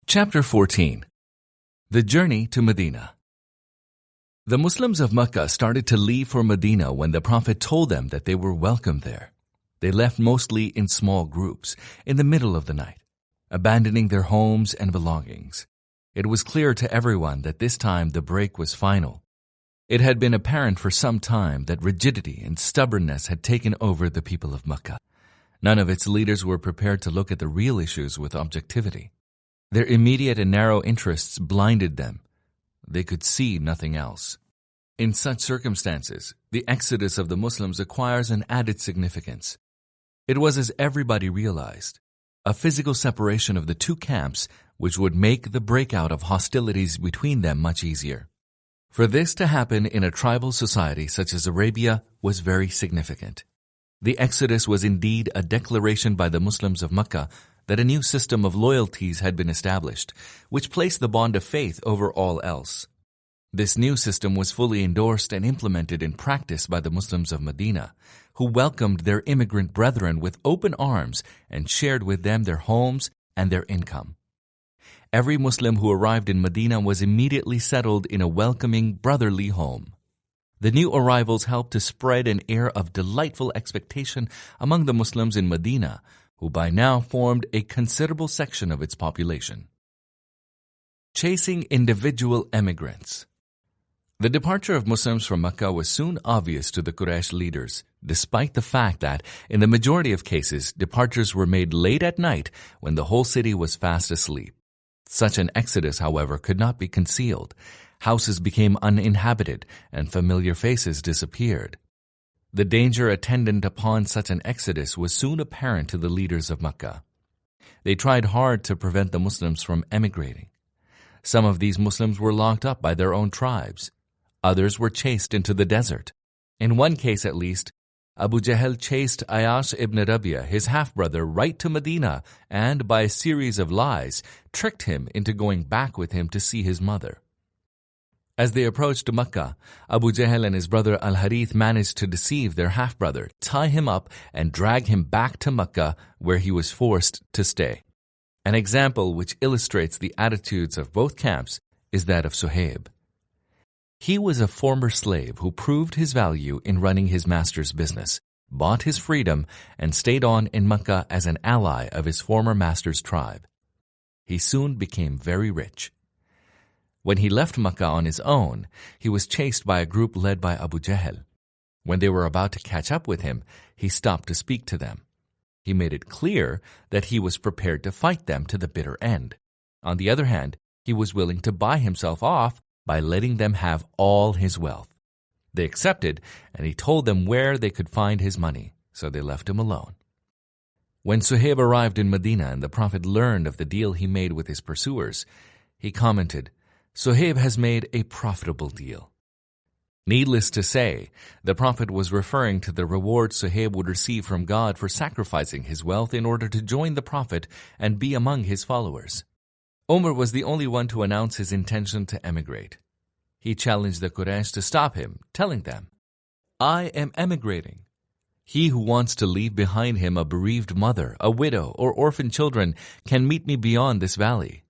Chapter 14. The Journey to Medina. The Muslims of Mecca started to leave for Medina when the Prophet told them that they were welcome there. They left mostly in small groups, in the middle of the night, abandoning their homes and belongings. It was clear to everyone that this time the break was final. It had been apparent for some time that rigidity and stubbornness had taken over the people of Mecca. None of its leaders were prepared to look at the real issues with objectivity. Their immediate and narrow interests blinded them. They could see nothing else. In such circumstances, the exodus of the Muslims acquires an added significance. It was, as everybody realized, a physical separation of the two camps which would make the breakout of hostilities between them much easier. For this to happen in a tribal society such as Arabia was very significant. The exodus was indeed a declaration by the Muslims of Mecca that a new system of loyalties had been established, which placed the bond of faith over all else. This new system was fully endorsed and implemented in practice by the Muslims of Medina, who welcomed their immigrant brethren with open arms and shared with them their homes and their income. Every Muslim who arrived in Medina was immediately settled in a welcoming, brotherly home. The new arrivals helped to spread an air of delightful expectation among the Muslims in Medina, who by now formed a considerable section of its population. Chasing individual emigrants. The departure of Muslims from Mecca was soon obvious to the Quraysh leaders, despite the fact that, in the majority of cases, departures were made late at night when the whole city was fast asleep. Such an exodus, however, could not be concealed. Houses became uninhabited and familiar faces disappeared. The danger attendant upon such an exodus was soon apparent to the leaders of Mecca. They tried hard to prevent the Muslims from emigrating. Some of these Muslims were locked up by their own tribes. Others were chased into the desert. In one case at least, Abu Jahl chased Ayash ibn Rabi'a, his half-brother, right to Medina and, by a series of lies, tricked him into going back with him to see his mother. As they approached Mecca, Abu Jahl and his brother Al-Harith managed to deceive their half-brother, tie him up, and drag him back to Mecca, where he was forced to stay. An example which illustrates the attitudes of both camps is that of Suhaib. He was a former slave who proved his value in running his master's business, bought his freedom, and stayed on in Mecca as an ally of his former master's tribe. He soon became very rich. When he left Mecca on his own, he was chased by a group led by Abu Jahl. When they were about to catch up with him, he stopped to speak to them. He made it clear that he was prepared to fight them to the bitter end. On the other hand, he was willing to buy himself off by letting them have all his wealth. They accepted, and he told them where they could find his money, so they left him alone. When Suhaib arrived in Medina and the Prophet learned of the deal he made with his pursuers, he commented, "Suhaib has made a profitable deal." Needless to say, the Prophet was referring to the reward Suhaib would receive from God for sacrificing his wealth in order to join the Prophet and be among his followers. Umar was the only one to announce his intention to emigrate. He challenged the Quraysh to stop him, telling them, "I am emigrating. He who wants to leave behind him a bereaved mother, a widow, or orphan children can meet me beyond this valley."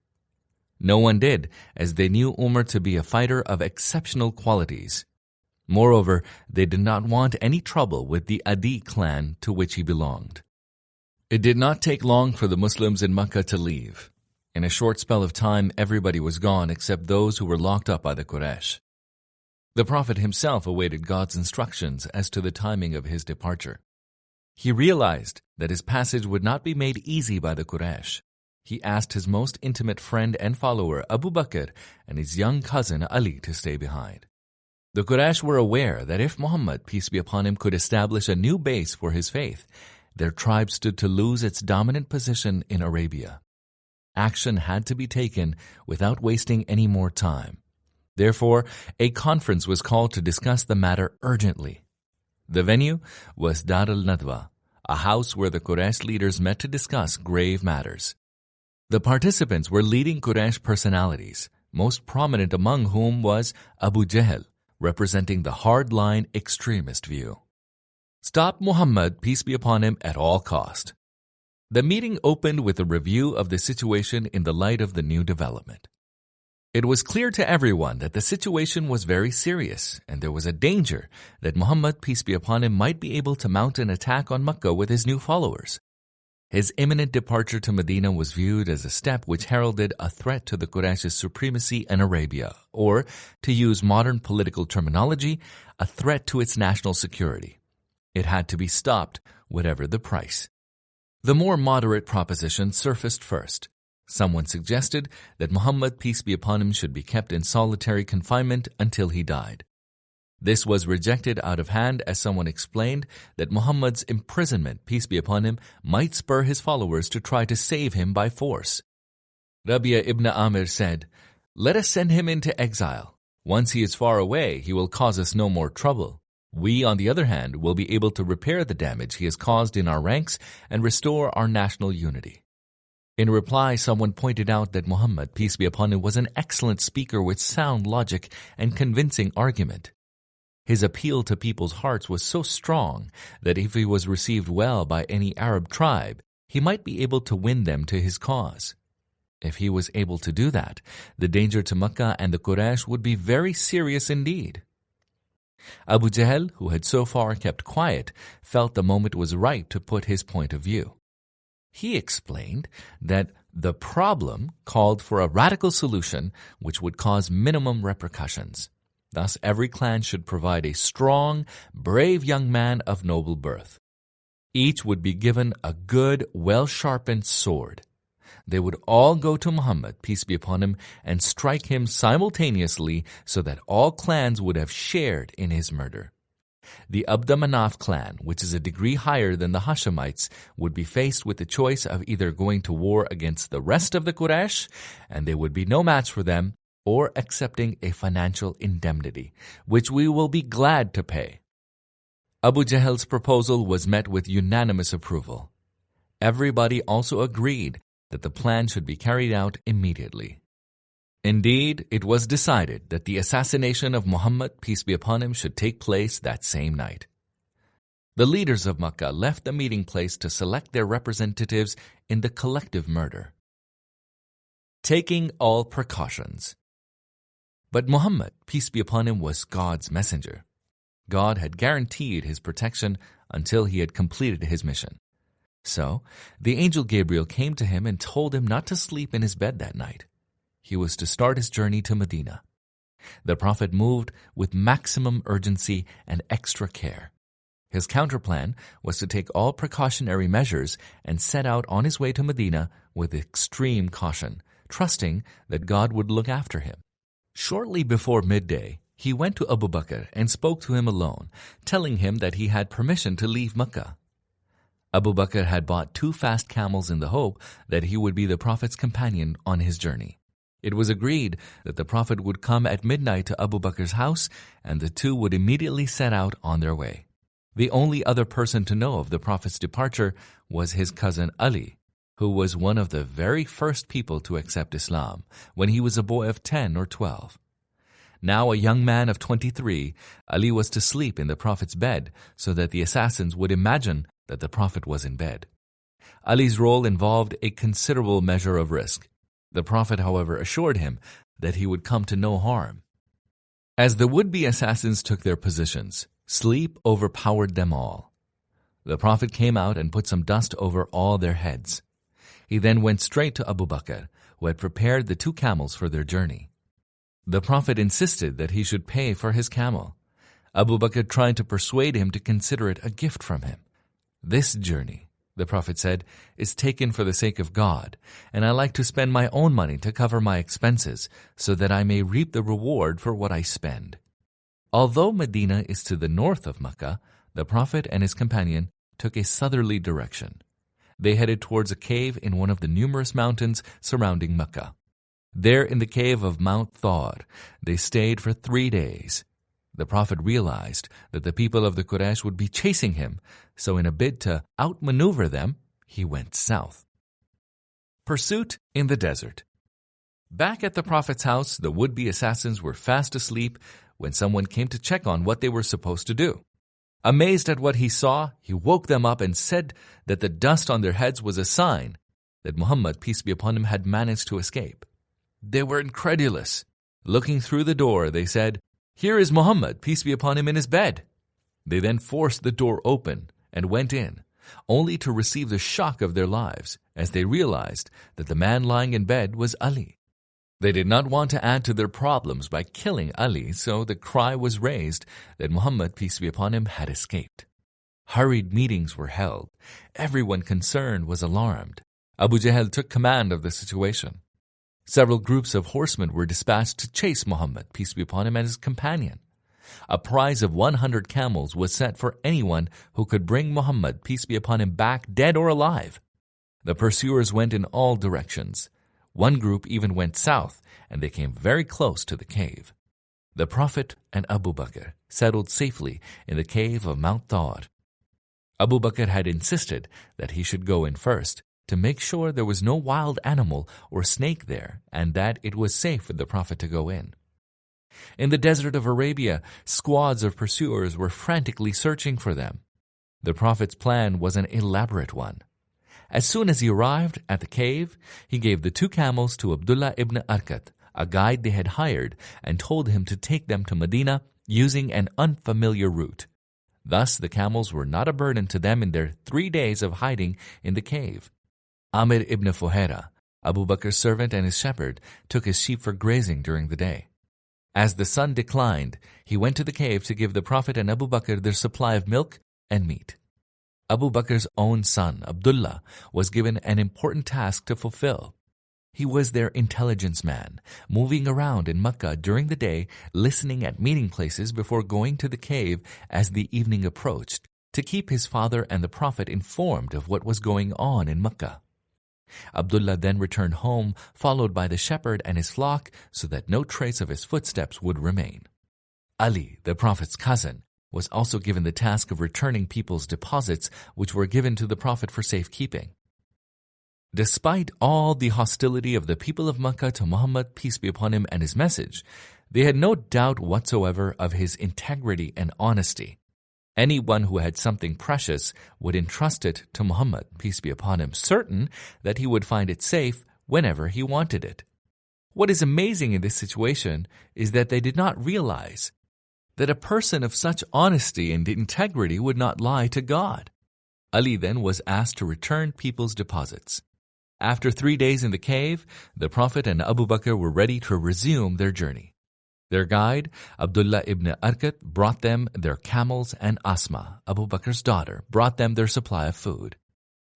No one did, as they knew Umar to be a fighter of exceptional qualities. Moreover, they did not want any trouble with the Adi clan to which he belonged. It did not take long for the Muslims in Mecca to leave. In a short spell of time, everybody was gone except those who were locked up by the Quraysh. The Prophet himself awaited God's instructions as to the timing of his departure. He realized that his passage would not be made easy by the Quraysh. He asked his most intimate friend and follower, Abu Bakr, and his young cousin Ali to stay behind. The Quraysh were aware that if Muhammad, peace be upon him, could establish a new base for his faith, their tribe stood to lose its dominant position in Arabia. Action had to be taken without wasting any more time. Therefore, a conference was called to discuss the matter urgently. The venue was Dar al-Nadwa, a house where the Quraysh leaders met to discuss grave matters. The participants were leading Quraysh personalities, most prominent among whom was Abu Jahl, representing the hard-line extremist view. Stop Muhammad, peace be upon him, at all cost. The meeting opened with a review of the situation in the light of the new development. It was clear to everyone that the situation was very serious, and there was a danger that Muhammad, peace be upon him, might be able to mount an attack on Mecca with his new followers. His imminent departure to Medina was viewed as a step which heralded a threat to the Quraysh's supremacy in Arabia, or, to use modern political terminology, a threat to its national security. It had to be stopped, whatever the price. The more moderate proposition surfaced first. Someone suggested that Muhammad, peace be upon him, should be kept in solitary confinement until he died. This was rejected out of hand as someone explained that Muhammad's imprisonment, peace be upon him, might spur his followers to try to save him by force. Rabia ibn Amir said, "Let us send him into exile. Once he is far away, he will cause us no more trouble. We, on the other hand, will be able to repair the damage he has caused in our ranks and restore our national unity." In reply, someone pointed out that Muhammad, peace be upon him, was an excellent speaker with sound logic and convincing argument. His appeal to people's hearts was so strong that if he was received well by any Arab tribe, he might be able to win them to his cause. If he was able to do that, the danger to Mecca and the Quraysh would be very serious indeed. Abu Jahl, who had so far kept quiet, felt the moment was right to put his point of view. He explained that the problem called for a radical solution which would cause minimum repercussions. Thus, every clan should provide a strong, brave young man of noble birth. Each would be given a good, well-sharpened sword. They would all go to Muhammad, peace be upon him, and strike him simultaneously so that all clans would have shared in his murder. The Abd Manaf clan, which is a degree higher than the Hashemites, would be faced with the choice of either going to war against the rest of the Quraysh, and there would be no match for them, or accepting a financial indemnity, which we will be glad to pay. Abu Jahl's proposal was met with unanimous approval. Everybody also agreed that the plan should be carried out immediately. Indeed, it was decided that the assassination of Muhammad, peace be upon him, should take place that same night. The leaders of Mecca left the meeting place to select their representatives in the collective murder. Taking all precautions. But Muhammad, peace be upon him, was God's messenger. God had guaranteed his protection until he had completed his mission. So, the angel Gabriel came to him and told him not to sleep in his bed that night. He was to start his journey to Medina. The Prophet moved with maximum urgency and extra care. His counterplan was to take all precautionary measures and set out on his way to Medina with extreme caution, trusting that God would look after him. Shortly before midday, he went to Abu Bakr and spoke to him alone, telling him that he had permission to leave Mecca. Abu Bakr had bought 2 fast camels in the hope that he would be the Prophet's companion on his journey. It was agreed that the Prophet would come at midnight to Abu Bakr's house, and the two would immediately set out on their way. The only other person to know of the Prophet's departure was his cousin Ali, who was one of the very first people to accept Islam when he was a boy of 10 or 12. Now a young man of 23, Ali was to sleep in the Prophet's bed so that the assassins would imagine that the Prophet was in bed. Ali's role involved a considerable measure of risk. The Prophet, however, assured him that he would come to no harm. As the would-be assassins took their positions, sleep overpowered them all. The Prophet came out and put some dust over all their heads. He then went straight to Abu Bakr, who had prepared the 2 camels for their journey. The Prophet insisted that he should pay for his camel. Abu Bakr tried to persuade him to consider it a gift from him. "This journey," the Prophet said, "is taken for the sake of God, and I like to spend my own money to cover my expenses so that I may reap the reward for what I spend." Although Medina is to the north of Mecca, the Prophet and his companion took a southerly direction. They headed towards a cave in one of the numerous mountains surrounding Mecca. There in the cave of Mount Thawr, they stayed for 3 days. The Prophet realized that the people of the Quraysh would be chasing him, so in a bid to outmaneuver them, he went south. Pursuit in the desert. Back at the Prophet's house, the would-be assassins were fast asleep when someone came to check on what they were supposed to do. Amazed at what he saw, he woke them up and said that the dust on their heads was a sign that Muhammad, peace be upon him, had managed to escape. They were incredulous. Looking through the door, they said, "Here is Muhammad, peace be upon him, in his bed." They then forced the door open and went in, only to receive the shock of their lives as they realized that the man lying in bed was Ali. They did not want to add to their problems by killing Ali, so the cry was raised that Muhammad, peace be upon him, had escaped. Hurried meetings were held. Everyone concerned was alarmed. Abu Jahl took command of the situation. Several groups of horsemen were dispatched to chase Muhammad, peace be upon him, and his companion. A prize of 100 camels was set for anyone who could bring Muhammad, peace be upon him, back dead or alive. The pursuers went in all directions. One group even went south, and they came very close to the cave. The Prophet and Abu Bakr settled safely in the cave of Mount Thawr. Abu Bakr had insisted that he should go in first to make sure there was no wild animal or snake there and that it was safe for the Prophet to go in. In the desert of Arabia, squads of pursuers were frantically searching for them. The Prophet's plan was an elaborate one. As soon as he arrived at the cave, he gave the 2 camels to Abdullah ibn Arkat, a guide they had hired, and told him to take them to Madinah using an unfamiliar route. Thus, the camels were not a burden to them in their 3 days of hiding in the cave. Amir ibn Fuhaira, Abu Bakr's servant and his shepherd, took his sheep for grazing during the day. As the sun declined, he went to the cave to give the Prophet and Abu Bakr their supply of milk and meat. Abu Bakr's own son, Abdullah, was given an important task to fulfill. He was their intelligence man, moving around in Mecca during the day, listening at meeting places before going to the cave as the evening approached, to keep his father and the Prophet informed of what was going on in Mecca. Abdullah then returned home, followed by the shepherd and his flock, so that no trace of his footsteps would remain. Ali, the Prophet's cousin, was also given the task of returning people's deposits which were given to the Prophet for safekeeping. Despite all the hostility of the people of Mecca to Muhammad, peace be upon him, and his message, they had no doubt whatsoever of his integrity and honesty. Anyone who had something precious would entrust it to Muhammad, peace be upon him, certain that he would find it safe whenever he wanted it. What is amazing in this situation is that they did not realize that a person of such honesty and integrity would not lie to God. Ali then was asked to return people's deposits. After 3 days in the cave, the Prophet and Abu Bakr were ready to resume their journey. Their guide, Abdullah ibn Arkat, brought them their camels, and Asma, Abu Bakr's daughter, brought them their supply of food.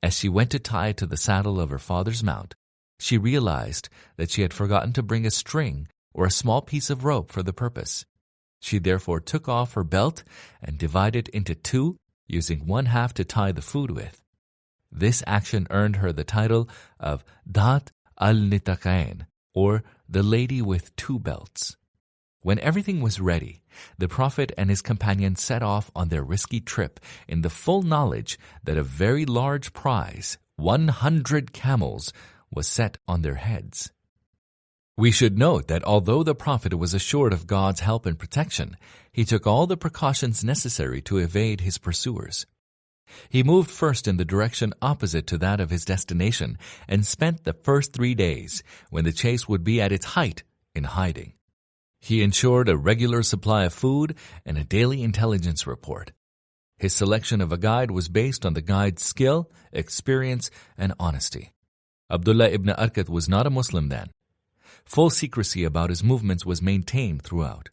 As she went to tie it to the saddle of her father's mount, she realized that she had forgotten to bring a string or a small piece of rope for the purpose. She therefore took off her belt and divided it into 2, using 1/2 to tie the food with. This action earned her the title of Dhat al-Nitaqain, or the lady with 2 belts. When everything was ready, the Prophet and his companion set off on their risky trip in the full knowledge that a very large prize, 100 camels, was set on their heads. We should note that although the Prophet was assured of God's help and protection, he took all the precautions necessary to evade his pursuers. He moved first in the direction opposite to that of his destination and spent the first 3 days, when the chase would be at its height, in hiding. He ensured a regular supply of food and a daily intelligence report. His selection of a guide was based on the guide's skill, experience, and honesty. Abdullah ibn Arkat was not a Muslim then. Full secrecy about his movements was maintained throughout.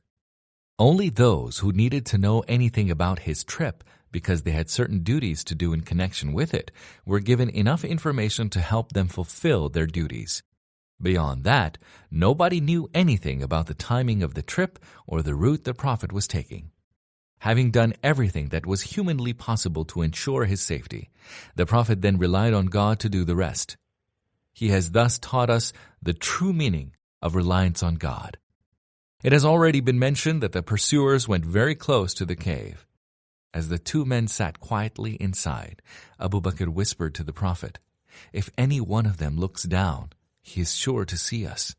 Only those who needed to know anything about his trip, because they had certain duties to do in connection with it, were given enough information to help them fulfill their duties. Beyond that, nobody knew anything about the timing of the trip or the route the Prophet was taking. Having done everything that was humanly possible to ensure his safety, the Prophet then relied on God to do the rest. He has thus taught us the true meaning of reliance on God. It has already been mentioned that the pursuers went very close to the cave. As the 2 men sat quietly inside, Abu Bakr whispered to the Prophet, "If any one of them looks down, he is sure to see us."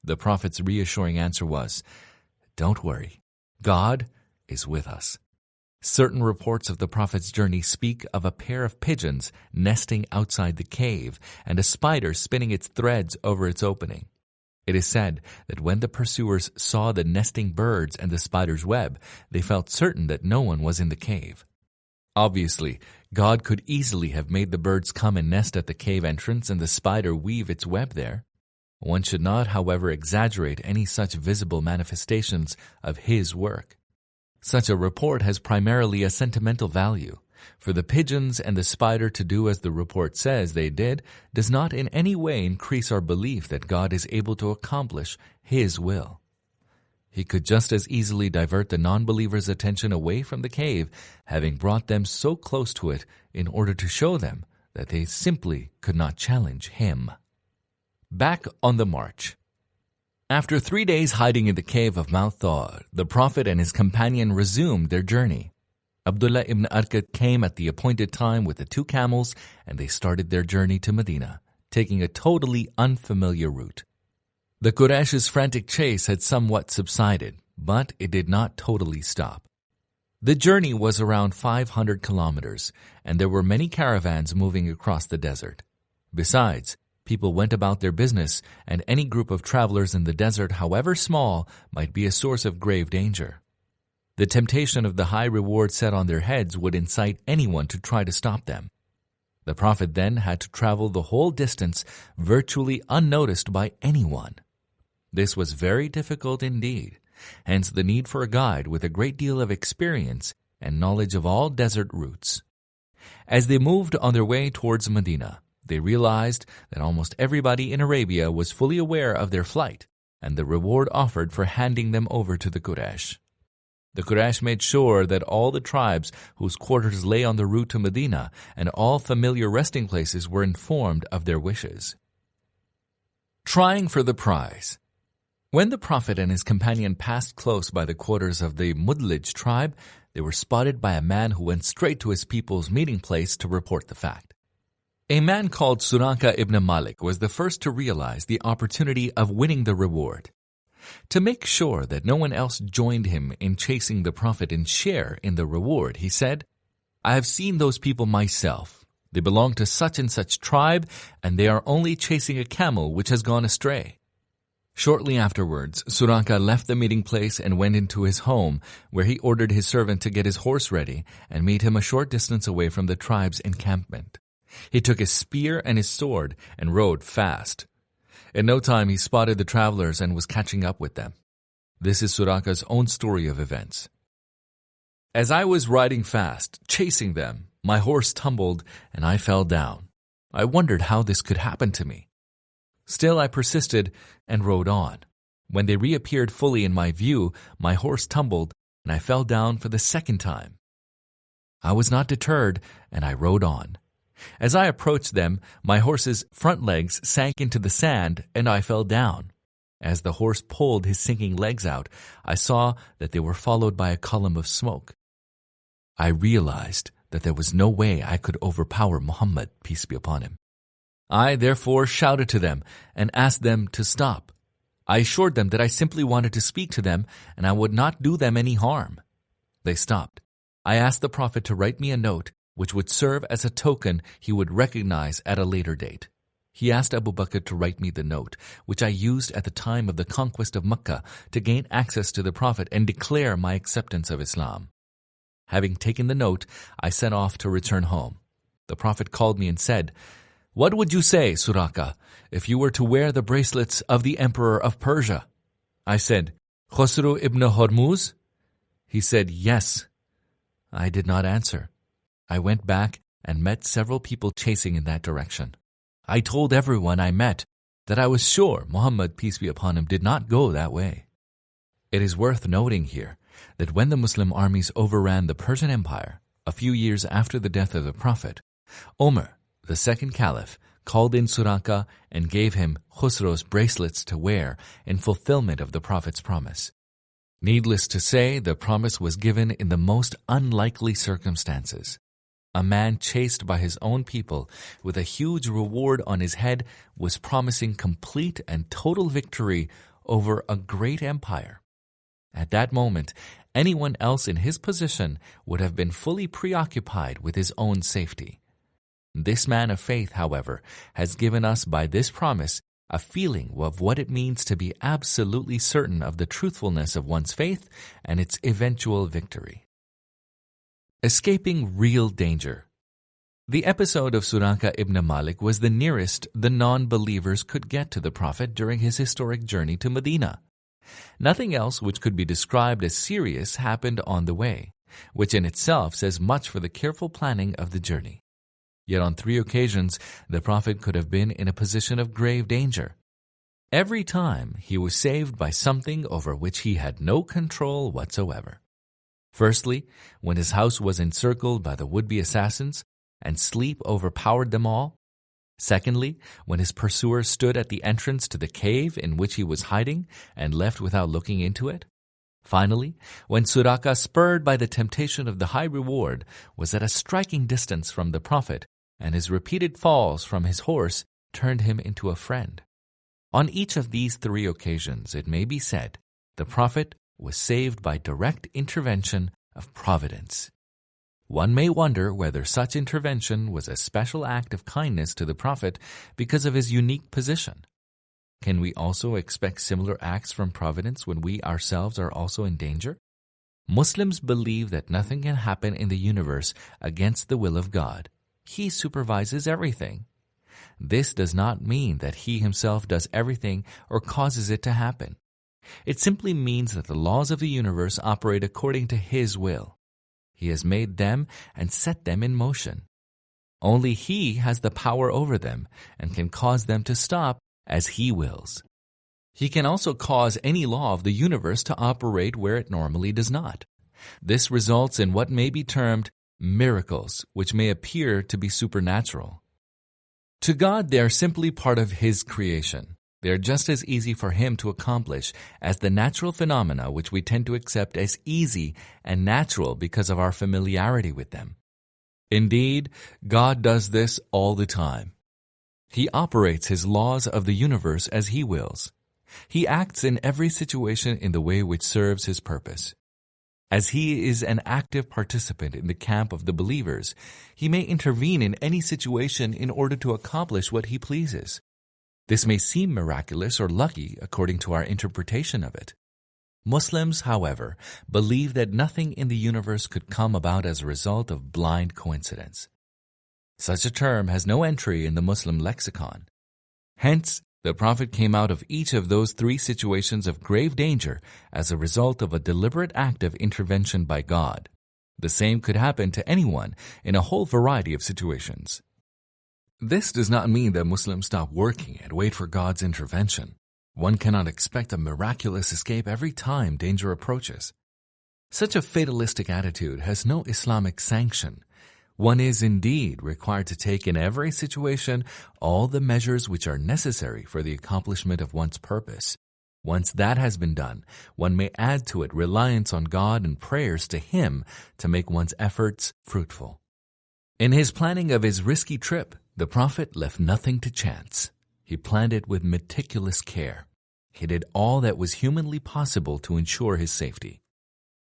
The Prophet's reassuring answer was, "Don't worry, God is with us." Certain reports of the Prophet's journey speak of a pair of pigeons nesting outside the cave and a spider spinning its threads over its opening. It is said that when the pursuers saw the nesting birds and the spider's web, they felt certain that no one was in the cave. Obviously, God could easily have made the birds come and nest at the cave entrance and the spider weave its web there. One should not, however, exaggerate any such visible manifestations of His work. Such a report has primarily a sentimental value, for the pigeons and the spider to do as the report says they did does not in any way increase our belief that God is able to accomplish His will. He could just as easily divert the non-believers' attention away from the cave, having brought them so close to it in order to show them that they simply could not challenge Him. Back on the march. After 3 days hiding in the cave of Mount Thawr, the Prophet and his companion resumed their journey. Abdullah ibn Arqad came at the appointed time with the 2 camels, and they started their journey to Medina, taking a totally unfamiliar route. The Quraysh's frantic chase had somewhat subsided, but it did not totally stop. The journey was around 500 kilometers, and there were many caravans moving across the desert. Besides, people went about their business, and any group of travelers in the desert, however small, might be a source of grave danger. The temptation of the high reward set on their heads would incite anyone to try to stop them. The Prophet then had to travel the whole distance virtually unnoticed by anyone. This was very difficult indeed, hence the need for a guide with a great deal of experience and knowledge of all desert routes. As they moved on their way towards Medina, they realized that almost everybody in Arabia was fully aware of their flight and the reward offered for handing them over to the Quraysh. The Quraysh made sure that all the tribes whose quarters lay on the route to Medina and all familiar resting places were informed of their wishes. Trying for the prize. When the Prophet and his companion passed close by the quarters of the Mudlij tribe, they were spotted by a man who went straight to his people's meeting place to report the fact. A man called Suraka ibn Malik was the first to realize the opportunity of winning the reward. To make sure that no one else joined him in chasing the Prophet and share in the reward, he said, "I have seen those people myself. They belong to such and such tribe, and they are only chasing a camel which has gone astray." Shortly afterwards, Suraka left the meeting place and went into his home, where he ordered his servant to get his horse ready and meet him a short distance away from the tribe's encampment. He took his spear and his sword and rode fast. In no time he spotted the travelers and was catching up with them. This is Suraka's own story of events. "As I was riding fast, chasing them, my horse tumbled and I fell down. I wondered how this could happen to me. Still I persisted and rode on. When they reappeared fully in my view, my horse tumbled and I fell down for the second time. I was not deterred and I rode on. As I approached them, my horse's front legs sank into the sand and I fell down. As the horse pulled his sinking legs out, I saw that they were followed by a column of smoke. I realized that there was no way I could overpower Muhammad, peace be upon him. I therefore shouted to them and asked them to stop. I assured them that I simply wanted to speak to them and I would not do them any harm. They stopped. I asked the Prophet to write me a note which would serve as a token he would recognize at a later date. He asked Abu Bakr to write me the note, which I used at the time of the conquest of Mecca to gain access to the Prophet and declare my acceptance of Islam. Having taken the note, I set off to return home. The Prophet called me and said, "What would you say, Suraka, if you were to wear the bracelets of the Emperor of Persia?" I said, "Khosru ibn Hormuz?" He said, "Yes." I did not answer. I went back and met several people chasing in that direction. I told everyone I met that I was sure Muhammad, peace be upon him, did not go that way. It is worth noting here that when the Muslim armies overran the Persian Empire, a few years after the death of the Prophet, Omar, the second caliph, called in Suraka and gave him Khusro's bracelets to wear in fulfillment of the Prophet's promise. Needless to say, the promise was given in the most unlikely circumstances. A man chased by his own people with a huge reward on his head was promising complete and total victory over a great empire. At that moment, anyone else in his position would have been fully preoccupied with his own safety. This man of faith, however, has given us by this promise a feeling of what it means to be absolutely certain of the truthfulness of one's faith and its eventual victory. Escaping real danger. The episode of Suraka ibn Malik was the nearest the non-believers could get to the Prophet during his historic journey to Medina. Nothing else which could be described as serious happened on the way, which in itself says much for the careful planning of the journey. Yet on 3 occasions, the Prophet could have been in a position of grave danger. Every time, he was saved by something over which he had no control whatsoever. Firstly, when his house was encircled by the would-be assassins, and sleep overpowered them all. Secondly, when his pursuer stood at the entrance to the cave in which he was hiding and left without looking into it. Finally, when Suraka, spurred by the temptation of the high reward, was at a striking distance from the Prophet, and his repeated falls from his horse turned him into a friend. On each of these 3 occasions, it may be said, the Prophet was saved by direct intervention of Providence. One may wonder whether such intervention was a special act of kindness to the Prophet because of his unique position. Can we also expect similar acts from Providence when we ourselves are also in danger? Muslims believe that nothing can happen in the universe against the will of God. He supervises everything. This does not mean that He Himself does everything or causes it to happen. It simply means that the laws of the universe operate according to His will. He has made them and set them in motion. Only He has the power over them and can cause them to stop as He wills. He can also cause any law of the universe to operate where it normally does not. This results in what may be termed miracles, which may appear to be supernatural. To God, they are simply part of His creation. They are just as easy for Him to accomplish as the natural phenomena which we tend to accept as easy and natural because of our familiarity with them. Indeed, God does this all the time. He operates His laws of the universe as He wills. He acts in every situation in the way which serves His purpose. As He is an active participant in the camp of the believers, He may intervene in any situation in order to accomplish what He pleases. This may seem miraculous or lucky according to our interpretation of it. Muslims, however, believe that nothing in the universe could come about as a result of blind coincidence. Such a term has no entry in the Muslim lexicon. Hence, the Prophet came out of each of those 3 situations of grave danger as a result of a deliberate act of intervention by God. The same could happen to anyone in a whole variety of situations. This does not mean that Muslims stop working and wait for God's intervention. One cannot expect a miraculous escape every time danger approaches. Such a fatalistic attitude has no Islamic sanction. One is indeed required to take in every situation all the measures which are necessary for the accomplishment of one's purpose. Once that has been done, one may add to it reliance on God and prayers to Him to make one's efforts fruitful. In his planning of his risky trip, the Prophet left nothing to chance. He planned it with meticulous care. He did all that was humanly possible to ensure his safety.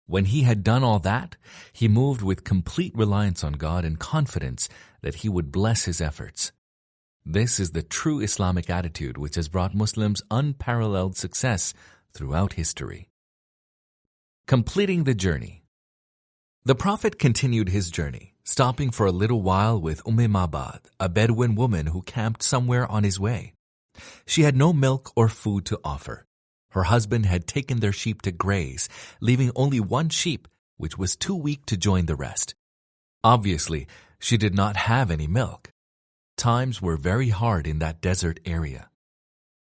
When he had done all that, he moved with complete reliance on God and confidence that He would bless his efforts. This is the true Islamic attitude which has brought Muslims unparalleled success throughout history. Completing the journey. The Prophet continued his journey, stopping for a little while with Mabad, a Bedouin woman who camped somewhere on his way. She had no milk or food to offer. Her husband had taken their sheep to graze, leaving only one sheep, which was too weak to join the rest. Obviously, she did not have any milk. Times were very hard in that desert area.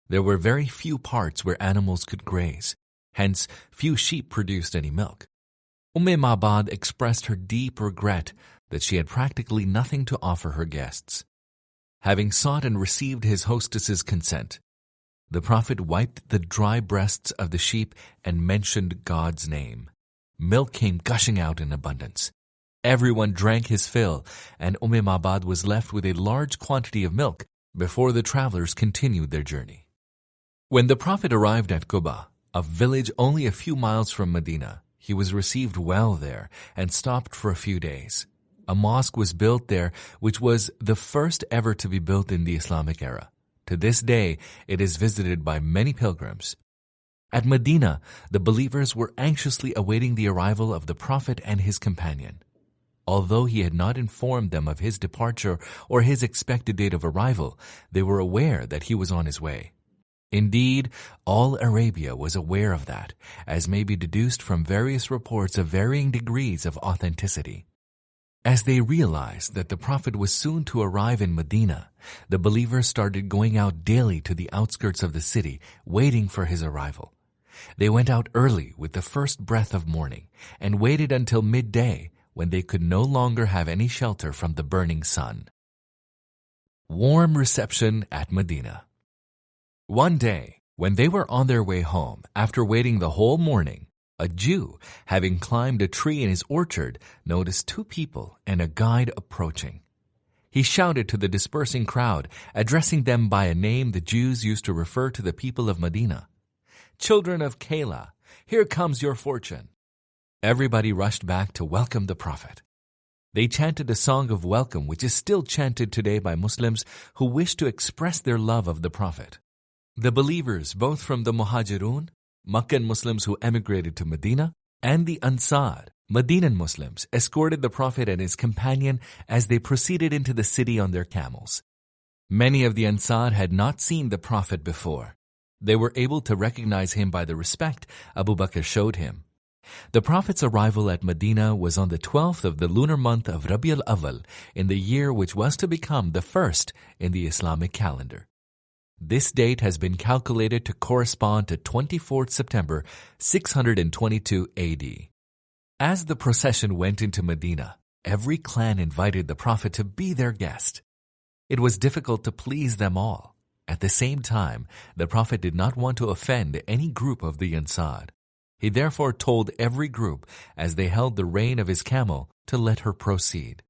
There were very few parts where animals could graze, hence few sheep produced any milk. Mabad expressed her deep regret that she had practically nothing to offer her guests. Having sought and received his hostess's consent, the Prophet wiped the dry breasts of the sheep and mentioned God's name. Milk came gushing out in abundance. Everyone drank his fill, and Mabad was left with a large quantity of milk before the travelers continued their journey. When the Prophet arrived at Quba, a village only a few miles from Medina. He was received well there and stopped for a few days. A mosque was built there, which was the first ever to be built in the Islamic era. To this day, it is visited by many pilgrims. At Medina, the believers were anxiously awaiting the arrival of the Prophet and his companion. Although he had not informed them of his departure or his expected date of arrival, they were aware that he was on his way. Indeed, all Arabia was aware of that, as may be deduced from various reports of varying degrees of authenticity. As they realized that the Prophet was soon to arrive in Medina, the believers started going out daily to the outskirts of the city, waiting for his arrival. They went out early with the first breath of morning and waited until midday, when they could no longer have any shelter from the burning sun. Warm reception at Medina. One day, when they were on their way home, after waiting the whole morning, a Jew, having climbed a tree in his orchard, noticed two people and a guide approaching. He shouted to the dispersing crowd, addressing them by a name the Jews used to refer to the people of Medina. "Children of Kayla, here comes your fortune." Everybody rushed back to welcome the Prophet. They chanted a song of welcome which is still chanted today by Muslims who wish to express their love of the Prophet. The believers, both from the Muhajirun, Meccan Muslims who emigrated to Medina, and the Ansar, Medinan Muslims, escorted the Prophet and his companion as they proceeded into the city on their camels. Many of the Ansar had not seen the Prophet before. They were able to recognize him by the respect Abu Bakr showed him. The Prophet's arrival at Medina was on the 12th of the lunar month of Rabi al-Awwal in the year which was to become the first in the Islamic calendar. This date has been calculated to correspond to 24th September 622 AD. As the procession went into Medina, every clan invited the Prophet to be their guest. It was difficult to please them all. At the same time, the Prophet did not want to offend any group of the Ansar. He therefore told every group, as they held the rein of his camel, to let her proceed.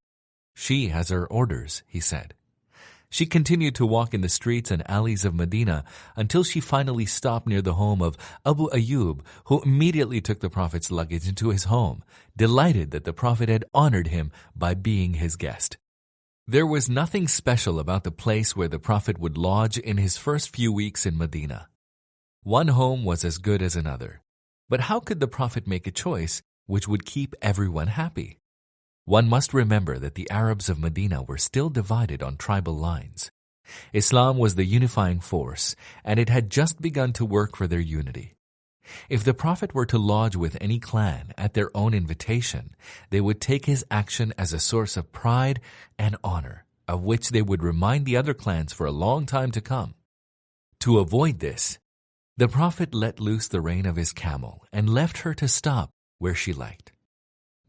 "She has her orders," he said. She continued to walk in the streets and alleys of Medina until she finally stopped near the home of Abu Ayyub, who immediately took the Prophet's luggage into his home, delighted that the Prophet had honored him by being his guest. There was nothing special about the place where the Prophet would lodge in his first few weeks in Medina. One home was as good as another. But how could the Prophet make a choice which would keep everyone happy? One must remember that the Arabs of Medina were still divided on tribal lines. Islam was the unifying force, and it had just begun to work for their unity. If the Prophet were to lodge with any clan at their own invitation, they would take his action as a source of pride and honor, of which they would remind the other clans for a long time to come. To avoid this, the Prophet let loose the rein of his camel and left her to stop where she liked.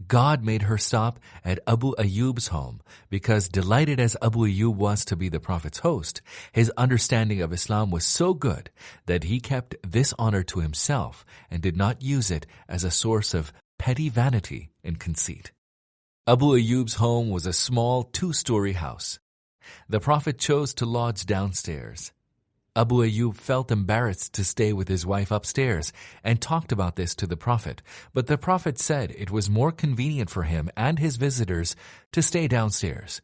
God made her stop at Abu Ayyub's home because, delighted as Abu Ayyub was to be the Prophet's host, his understanding of Islam was so good that he kept this honor to himself and did not use it as a source of petty vanity and conceit. Abu Ayyub's home was a small 2-story house. The Prophet chose to lodge downstairs. Abu Ayyub felt embarrassed to stay with his wife upstairs and talked about this to the Prophet, but the Prophet said it was more convenient for him and his visitors to stay downstairs.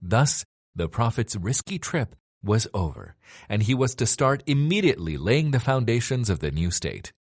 Thus, the Prophet's risky trip was over, and he was to start immediately laying the foundations of the new state.